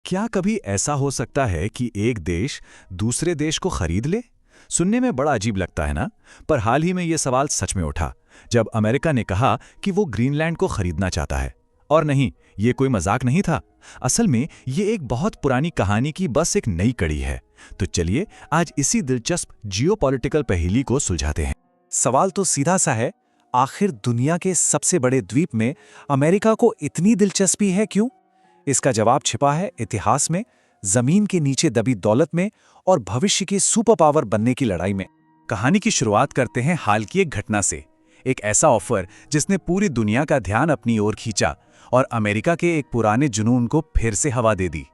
क्या कभी ऐसा हो सकता है कि एक देश दूसरे देश को खरीद ले? सुनने में बड़ा अजीब लगता है ना? पर हाल ही में यह सवाल सच में उठा जब अमेरिका ने कहा कि वो ग्रीनलैंड को खरीदना चाहता है। और नहीं, ये कोई मजाक नहीं था। असल में ये एक बहुत पुरानी कहानी की बस एक नई कड़ी है। तो चलिए आज इसी दिलचस्प जियोपॉलिटिकल पहेली को सुलझाते हैं। सवाल तो सीधा सा है, आखिर दुनिया के सबसे बड़े द्वीप में अमेरिका को इतनी दिलचस्पी है क्यों? इसका जवाब छिपा है इतिहास में, जमीन के नीचे दबी दौलत में और भविष्य की सुपर पावर बनने की लड़ाई में। कहानी की शुरुआत करते हैं हाल की एक घटना से। एक ऐसा ऑफर जिसने पूरी दुनिया का ध्यान अपनी ओर खींचा और अमेरिका के एक पुराने जुनून को फिर से हवा दे दी।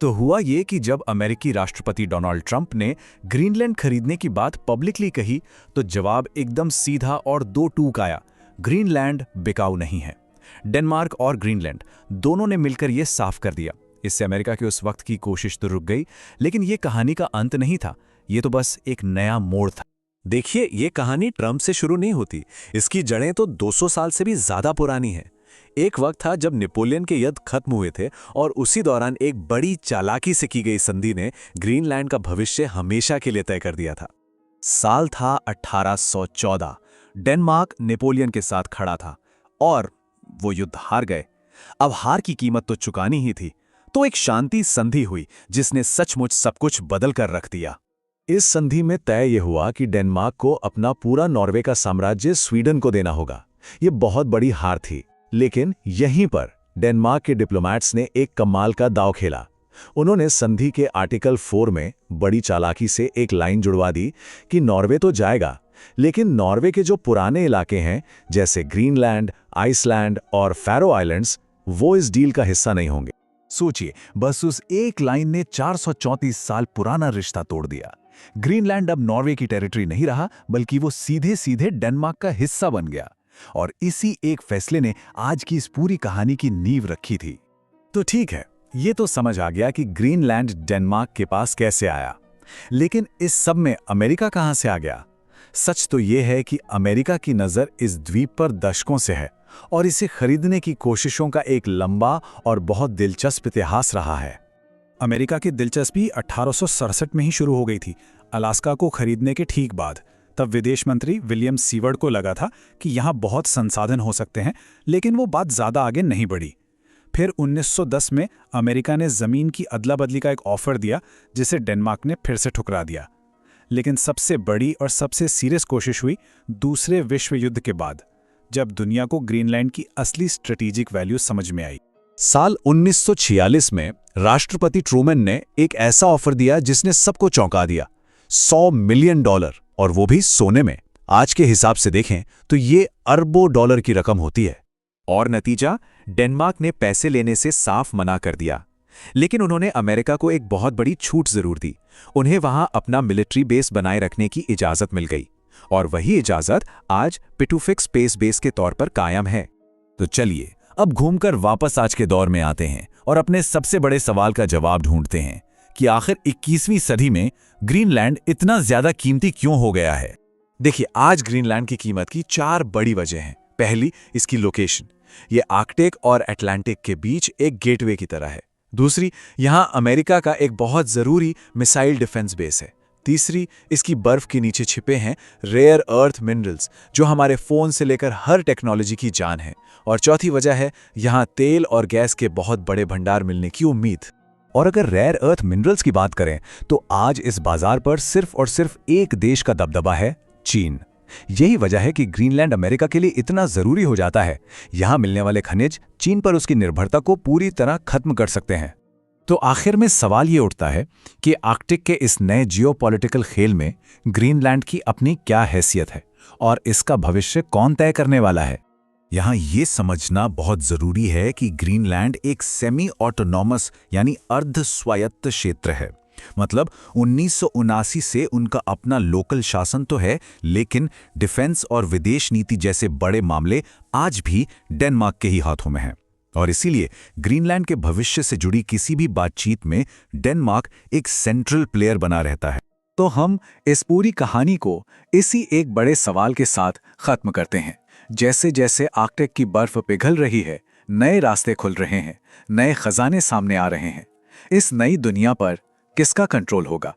तो हुआ ये कि जब अमेरिकी राष्ट्रपति डोनाल्ड ट्रंप ने ग्रीनलैंड खरीदने की बात पब्लिकली कही तो जवाब एकदम सीधा और दो टूक आया, ग्रीनलैंड बिकाऊ नहीं है। डेनमार्क और ग्रीनलैंड दोनों ने मिलकर यह साफ कर दिया। इससे अमेरिका के उस वक्त की कोशिश तो रुक गई, लेकिन यह कहानी का अंत नहीं था। यह तो बस एक नया मोड़ था। देखिए, ये कहानी ट्रंप से शुरू नहीं होती, इसकी जड़ें तो 200 साल से भी ज्यादा पुरानी है। एक वक्त था जब नेपोलियन के युद्ध खत्म हुए थे और उसी दौरान एक बड़ी चालाकी से की गई संधि ने ग्रीनलैंड का भविष्य हमेशा के लिए तय कर दिया था। साल था 1814। डेनमार्क नेपोलियन के साथ खड़ा था और वो युद्ध हार गए। अब हार की कीमत तो चुकानी ही थी, तो एक शांति संधि हुई जिसने सचमुच सब कुछ बदल कर रख दिया। इस संधि में तय यह हुआ कि डेनमार्क को अपना पूरा नॉर्वे का साम्राज्य स्वीडन को देना होगा। ये बहुत बड़ी हार थी, लेकिन यहीं पर डेनमार्क के डिप्लोमैट्स ने एक कमाल का दांव खेला। उन्होंने संधि के आर्टिकल 4 में बड़ी चालाकी से एक लाइन जुड़वा दी कि नॉर्वे तो जाएगा, लेकिन नॉर्वे के जो पुराने इलाके हैं जैसे ग्रीनलैंड, आइसलैंड और फैरो आइलैंड्स, वो इस डील का हिस्सा नहीं होंगे। सोचिए, बस उस एक लाइन ने 434 साल पुराना रिश्ता तोड़ दिया। ग्रीनलैंड अब नॉर्वे की टेरिटरी नहीं रहा, बल्कि वो सीधे सीधे डेनमार्क का हिस्सा बन गया। और इसी एक फैसले ने आज की इस पूरी कहानी की नींव रखी थी। तो ठीक है, ये तो समझ आ गया कि ग्रीनलैंड डेनमार्क के पास कैसे आया, लेकिन इस सब में अमेरिका कहां से आ गया? सच तो ये है कि अमेरिका की नज़र इस द्वीप पर दशकों से है और इसे खरीदने की कोशिशों का एक लंबा और बहुत दिलचस्प इतिहास रहा है। अमेरिका की दिलचस्पी 1867 में ही शुरू हो गई थी, अलास्का को खरीदने के ठीक बाद। तब विदेश मंत्री विलियम सीवर्ड को लगा था कि यहाँ बहुत संसाधन हो सकते हैं, लेकिन वो बात ज़्यादा आगे नहीं बढ़ी। फिर 1910 में अमेरिका ने ज़मीन की अदला बदली का एक ऑफर दिया, जिसे डेनमार्क ने फिर से ठुकरा दिया। लेकिन सबसे बड़ी और सबसे सीरियस कोशिश हुई दूसरे विश्व युद्ध के बाद, जब दुनिया को ग्रीनलैंड की असली स्ट्रेटेजिक वैल्यू समझ में आई। साल 1946 में राष्ट्रपति ट्रूमैन ने एक ऐसा ऑफर दिया जिसने सबको चौंका दिया, $100 मिलियन, और वो भी सोने में। आज के हिसाब से देखें तो ये अरबों डॉलर की रकम होती है। और नतीजा, डेनमार्क ने पैसे लेने से साफ मना कर दिया। लेकिन उन्होंने अमेरिका को एक बहुत बड़ी छूट जरूर दी। उन्हें वहां अपना मिलिट्री बेस बनाए रखने की इजाजत मिल गई, और वही इजाजत आज पिटुफिक स्पेस बेस के तौर पर कायम है। तो चलिए अब घूमकर वापस आज के दौर में आते हैं और अपने सबसे बड़े सवाल का जवाब ढूंढते हैं कि आखिर 21वीं सदी में ग्रीनलैंड इतना ज्यादा कीमती क्यों हो गया है। देखिए, आज ग्रीनलैंड की कीमत की 4 बड़ी वजह हैं। पहली, इसकी लोकेशन। ये आर्कटिक और अटलांटिक के बीच एक गेटवे की तरह है। दूसरी, यहाँ अमेरिका का एक बहुत जरूरी मिसाइल डिफेंस बेस है। तीसरी, इसकी बर्फ के नीचे छिपे हैं रेयर अर्थ मिनरल्स, जो हमारे फोन से लेकर हर टेक्नोलॉजी की जान है। और चौथी वजह है यहाँ तेल और गैस के बहुत बड़े भंडार मिलने की उम्मीद। और अगर रेयर अर्थ मिनरल्स की बात करें तो आज इस बाजार पर सिर्फ और सिर्फ एक देश का दबदबा है, चीन। यही वजह है कि ग्रीनलैंड अमेरिका के लिए इतना जरूरी हो जाता है। यहां मिलने वाले खनिज चीन पर उसकी निर्भरता को पूरी तरह खत्म कर सकते हैं। तो आखिर में सवाल ये उठता है कि आर्कटिक के इस नए जियोपॉलिटिकल खेल में ग्रीनलैंड की अपनी क्या हैसियत है और इसका भविष्य कौन तय करने वाला है। यहाँ ये समझना बहुत जरूरी है कि ग्रीनलैंड एक सेमी ऑटोनॉमस यानी अर्ध स्वायत्त क्षेत्र है। मतलब 1979 से उनका अपना लोकल शासन तो है, लेकिन डिफेंस और विदेश नीति जैसे बड़े मामले आज भी डेनमार्क के ही हाथों में हैं। और इसीलिए ग्रीनलैंड के भविष्य से जुड़ी किसी भी बातचीत में डेनमार्क एक सेंट्रल प्लेयर बना रहता है। तो हम इस पूरी कहानी को इसी एक बड़े सवाल के साथ खत्म करते हैं। जैसे जैसे आर्कटिक की बर्फ पिघल रही है, नए रास्ते खुल रहे हैं, नए खजाने सामने आ रहे हैं। इस नई दुनिया पर किसका कंट्रोल होगा?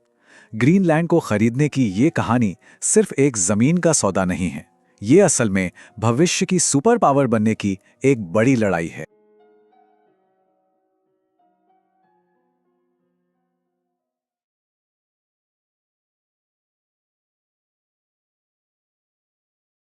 ग्रीनलैंड को खरीदने की ये कहानी सिर्फ एक जमीन का सौदा नहीं है। ये असल में भविष्य की सुपर पावर बनने की एक बड़ी लड़ाई है।